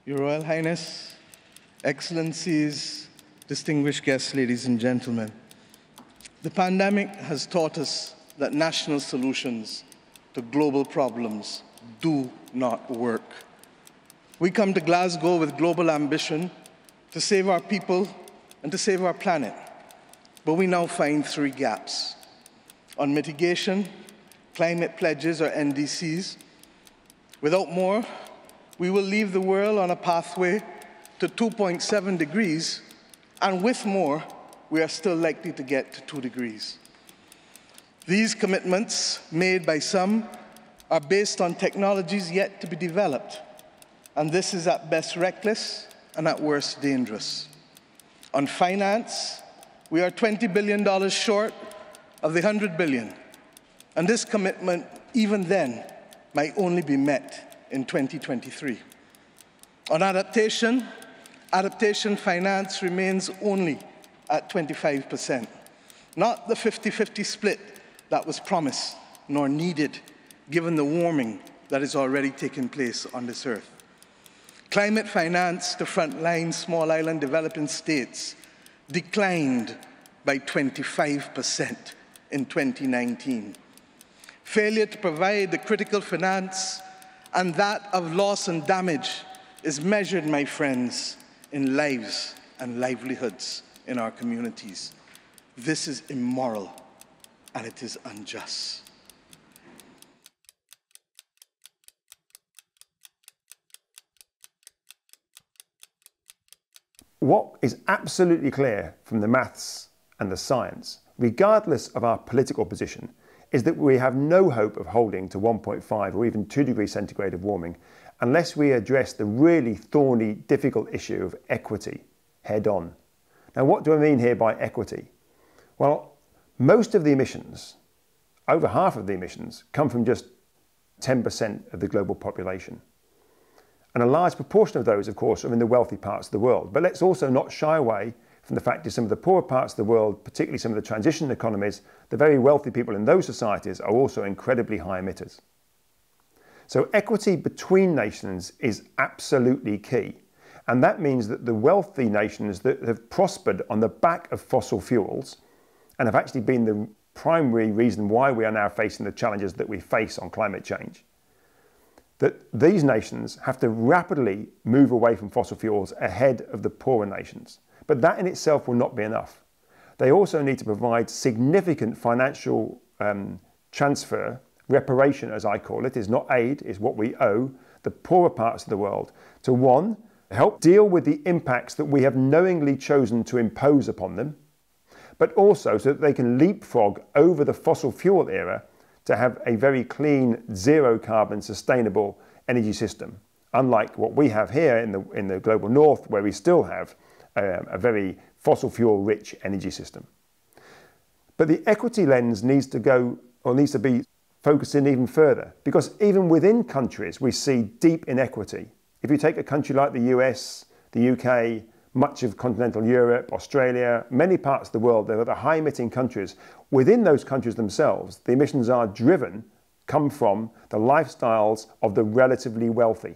Your Royal Highness, Excellencies, distinguished guests, ladies and gentlemen, the pandemic has taught us that national solutions to global problems do not work. We come to Glasgow with global ambition to save our people and to save our planet, but we now find three gaps. On mitigation, climate pledges or NDCs. Without more, we will leave the world on a pathway to 2.7 degrees, and with more, we are still likely to get to 2 degrees. These commitments, made by some, are based on technologies yet to be developed, and this is at best reckless and at worst dangerous. On finance, we are $20 billion short of the $100 billion, and this commitment, even then, might only be met in 2023. On adaptation finance remains only at 25%, not the 50-50 split that was promised nor needed given the warming that is already taking place on this earth. Climate finance to frontline small island developing states declined by 25% in 2019. Failure to provide the critical finance and that of loss and damage is measured, my friends, in lives and livelihoods in our communities. This is immoral and it is unjust. What is absolutely clear from the maths and the science, regardless of our political position, is that we have no hope of holding to 1.5 or even 2 degrees centigrade of warming unless we address the really thorny, difficult issue of equity head on. Now, what do I mean here by equity? Well, most of the emissions, over half of the emissions, come from just 10% of the global population. And a large proportion of those, of course, are in the wealthy parts of the world. But let's also not shy away from the fact that some of the poorer parts of the world, particularly some of the transition economies, the very wealthy people in those societies are also incredibly high emitters. So equity between nations is absolutely key. And that means that the wealthy nations that have prospered on the back of fossil fuels and have actually been the primary reason why we are now facing the challenges that we face on climate change, that these nations have to rapidly move away from fossil fuels ahead of the poorer nations. But that in itself will not be enough. They also need to provide significant financial transfer, reparation as I call it, is not aid, is what we owe the poorer parts of the world, to one, help deal with the impacts that we have knowingly chosen to impose upon them, but also so that they can leapfrog over the fossil fuel era to have a very clean, zero carbon, sustainable energy system, unlike what we have here in the global north, where we still have a very fossil fuel rich energy system. But the equity lens needs to be focused in even further, because even within countries we see deep inequity. If you take a country like the US, the UK, much of continental Europe, Australia, many parts of the world, they're the high emitting countries. Within those countries themselves, the emissions come from the lifestyles of the relatively wealthy.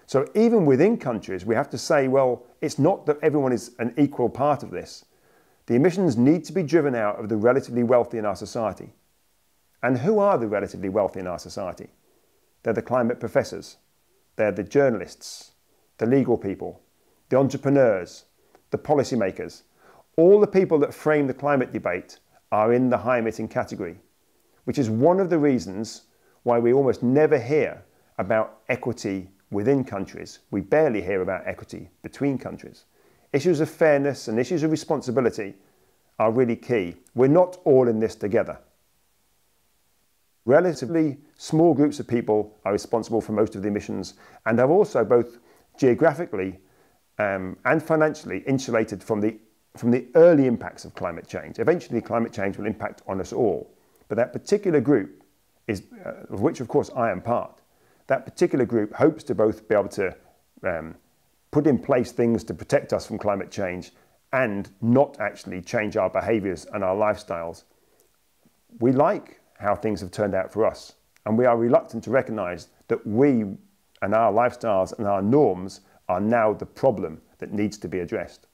So even within countries, we have to say, well, it's not that everyone is an equal part of this. The emissions need to be driven out of the relatively wealthy in our society. And who are the relatively wealthy in our society? They're the climate professors. They're the journalists, the legal people, the entrepreneurs, the policymakers. All the people that frame the climate debate are in the high emitting category, which is one of the reasons why we almost never hear about equity within countries. We barely hear about equity between countries. Issues of fairness and issues of responsibility are really key. We're not all in this together. Relatively small groups of people are responsible for most of the emissions and are also both geographically and financially insulated from the early impacts of climate change. Eventually, climate change will impact on us all. But that particular group, of which of course I am part, that particular group hopes to both be able to put in place things to protect us from climate change and not actually change our behaviours and our lifestyles. We like how things have turned out for us, and we are reluctant to recognise that we and our lifestyles and our norms are now the problem that needs to be addressed.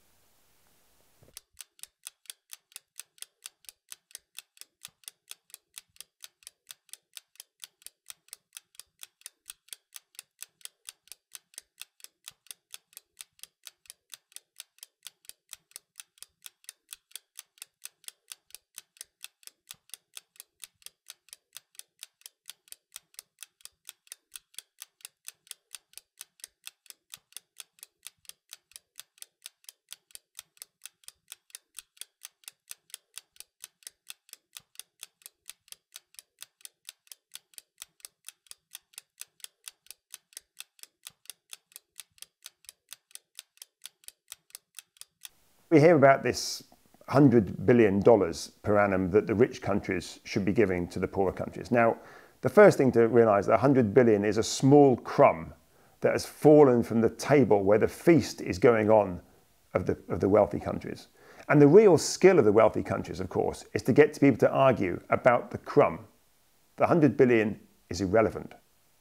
We hear about this $100 billion per annum that the rich countries should be giving to the poorer countries. Now, the first thing to realise that $100 billion is a small crumb that has fallen from the table where the feast is going on of the wealthy countries. And the real skill of the wealthy countries, of course, is to get people to argue about the crumb. The $100 billion is irrelevant.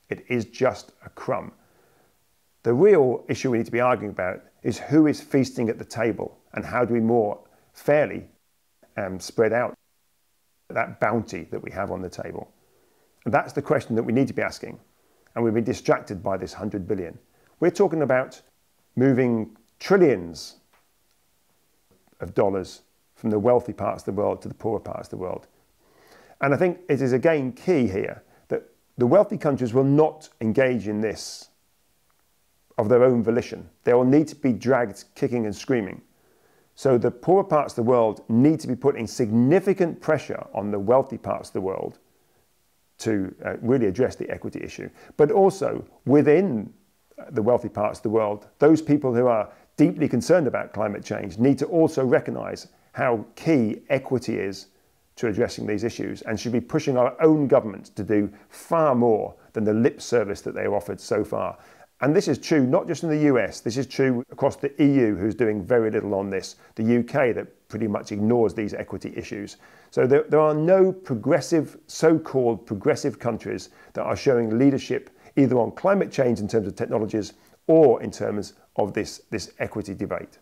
It is just a crumb. The real issue we need to be arguing about is who is feasting at the table and how do we more fairly spread out that bounty that we have on the table. And that's the question that we need to be asking. And we've been distracted by this $100 billion. We're talking about moving trillions of dollars from the wealthy parts of the world to the poorer parts of the world. And I think it is again key here that the wealthy countries will not engage in this of their own volition. They will need to be dragged kicking and screaming. So the poorer parts of the world need to be putting significant pressure on the wealthy parts of the world to really address the equity issue. But also within the wealthy parts of the world, those people who are deeply concerned about climate change need to also recognise how key equity is to addressing these issues and should be pushing our own governments to do far more than the lip service that they have offered so far. And this is true not just in the US, this is true across the EU, who's doing very little on this, the UK that pretty much ignores these equity issues. So there are no progressive, so-called progressive countries that are showing leadership either on climate change in terms of technologies or in terms of this equity debate.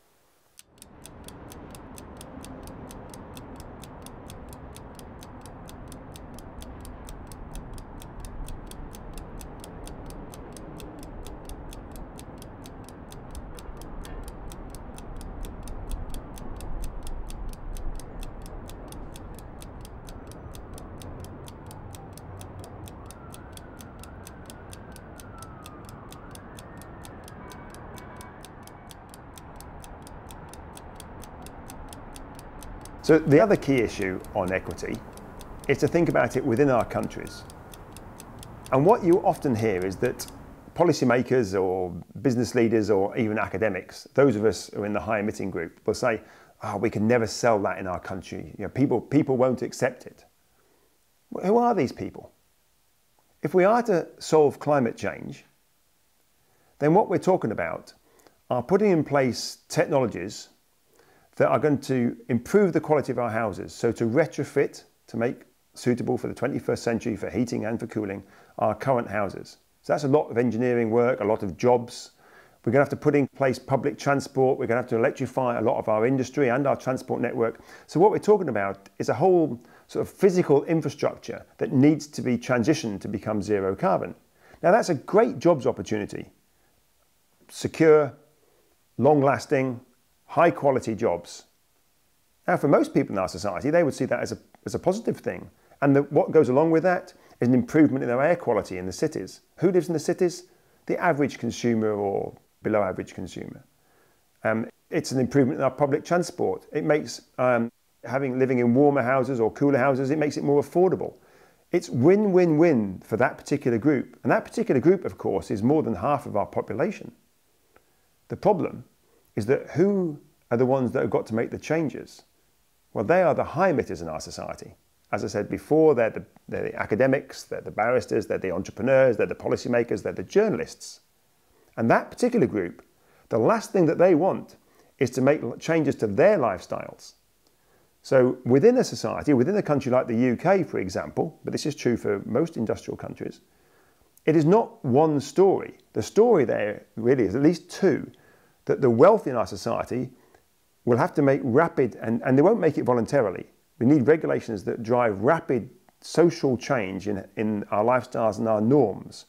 So the other key issue on equity is to think about it within our countries. And what you often hear is that policymakers or business leaders or even academics, those of us who are in the high emitting group, will say, oh, we can never sell that in our country. You know, people won't accept it. Well, who are these people? If we are to solve climate change, then what we're talking about are putting in place technologies that are going to improve the quality of our houses. So to retrofit, to make suitable for the 21st century for heating and for cooling our current houses. So that's a lot of engineering work, a lot of jobs. We're going to have to put in place public transport. We're going to have to electrify a lot of our industry and our transport network. So what we're talking about is a whole sort of physical infrastructure that needs to be transitioned to become zero carbon. Now that's a great jobs opportunity. Secure, long-lasting, high-quality jobs. Now, for most people in our society, they would see that as a positive thing. And what goes along with that is an improvement in their air quality in the cities. Who lives in the cities? The average consumer or below average consumer. It's an improvement in our public transport. It makes living in warmer houses or cooler houses, it makes it more affordable. It's win-win-win for that particular group. And that particular group, of course, is more than half of our population. The problem is that who are the ones that have got to make the changes? Well, they are the high emitters in our society. As I said before, they're the academics, they're the barristers, they're the entrepreneurs, they're the policymakers, they're the journalists. And that particular group, the last thing that they want is to make changes to their lifestyles. So within a society, within a country like the UK, for example, but this is true for most industrial countries, It is not one story. The story there really is at least two, that the wealthy in our society will have to make rapid, and they won't make it voluntarily. We need regulations that drive rapid social change in our lifestyles and our norms.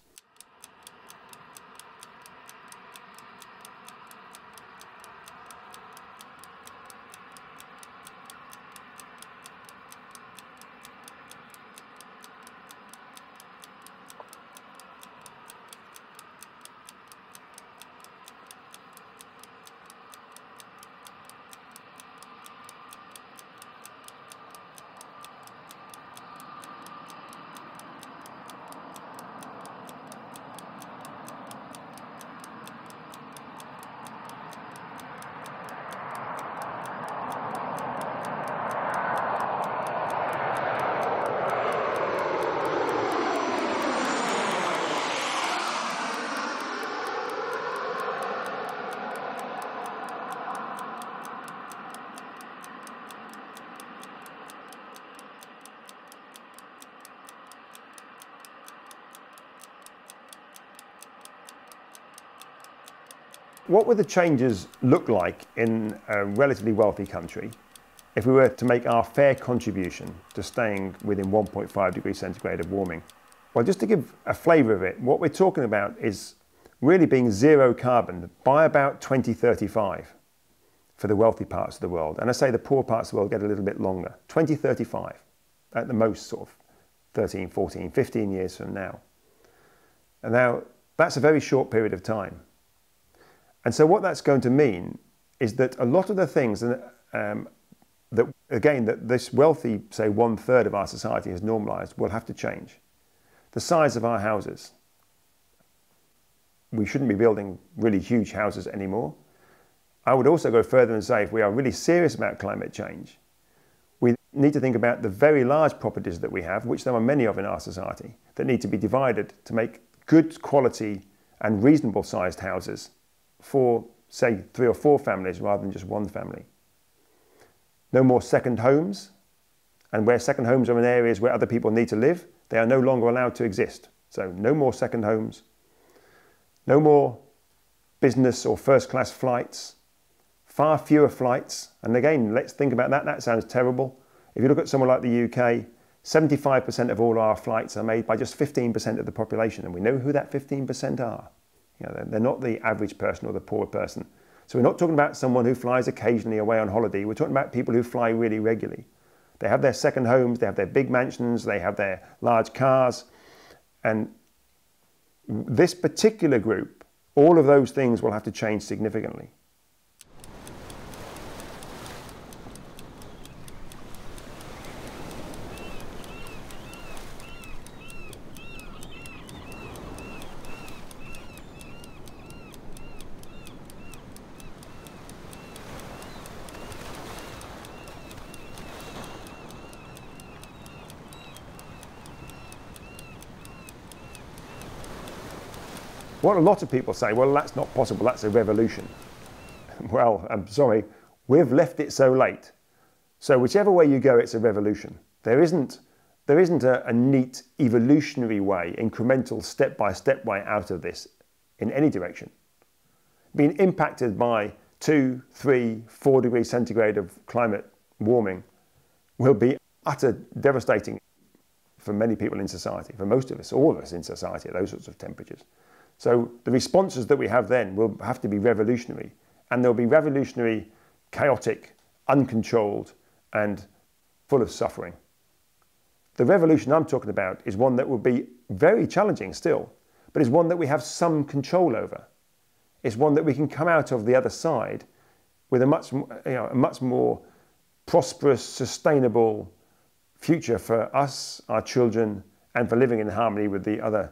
What would the changes look like in a relatively wealthy country if we were to make our fair contribution to staying within 1.5 degrees centigrade of warming? Well, just to give a flavour of it, what we're talking about is really being zero carbon by about 2035 for the wealthy parts of the world. And I say the poor parts of the world get a little bit longer, 2035 at the most, sort of 13, 14, 15 years from now. And now that's a very short period of time. And so what that's going to mean is that a lot of the things that this wealthy, say 1/3 of our society has normalised, will have to change. The size of our houses. We shouldn't be building really huge houses anymore. I would also go further and say if we are really serious about climate change, we need to think about the very large properties that we have, which there are many of in our society, that need to be divided to make good quality and reasonable sized houses for, say, 3 or 4 families rather than just one family. No more second homes, and where second homes are in areas where other people need to live, they are no longer allowed to exist. So no more second homes, no more business or first-class flights, far fewer flights. And again, let's think about that. That sounds terrible. If you look at somewhere like the UK, 75% of all our flights are made by just 15% of the population, and we know who that 15% are. You know, they're not the average person or the poor person. So we're not talking about someone who flies occasionally away on holiday. We're talking about people who fly really regularly. They have their second homes, they have their big mansions, they have their large cars. And this particular group, all of those things will have to change significantly. What a lot of people say, well, that's not possible, that's a revolution. Well, I'm sorry, we've left it so late. So whichever way you go, it's a revolution. There isn't a neat evolutionary way, incremental step-by-step way out of this in any direction. Being impacted by 2, 3, 4 degrees centigrade of climate warming will be utter devastating for many people in society, for most of us, all of us in society at those sorts of temperatures. So the responses that we have then will have to be revolutionary, and they'll be revolutionary, chaotic, uncontrolled, and full of suffering. The revolution I'm talking about is one that will be very challenging still, but is one that we have some control over. It's one that we can come out of the other side with a much more prosperous, sustainable future for us, our children, and for living in harmony with the other,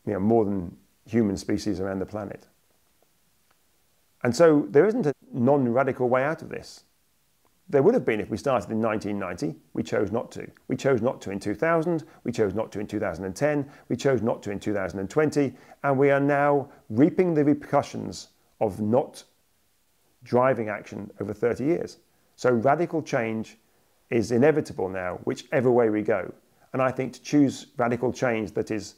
more than human species around the planet. And so there isn't a non-radical way out of this. There would have been if we started in 1990. We chose not to. We chose not to in 2000. We chose not to in 2010. We chose not to in 2020. And we are now reaping the repercussions of not driving action over 30 years. So radical change is inevitable now, whichever way we go. And I think to choose radical change that is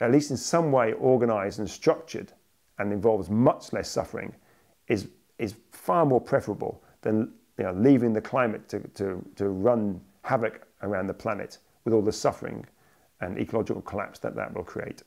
at least in some way organised and structured and involves much less suffering, is far more preferable than leaving the climate to run havoc around the planet with all the suffering and ecological collapse that will create.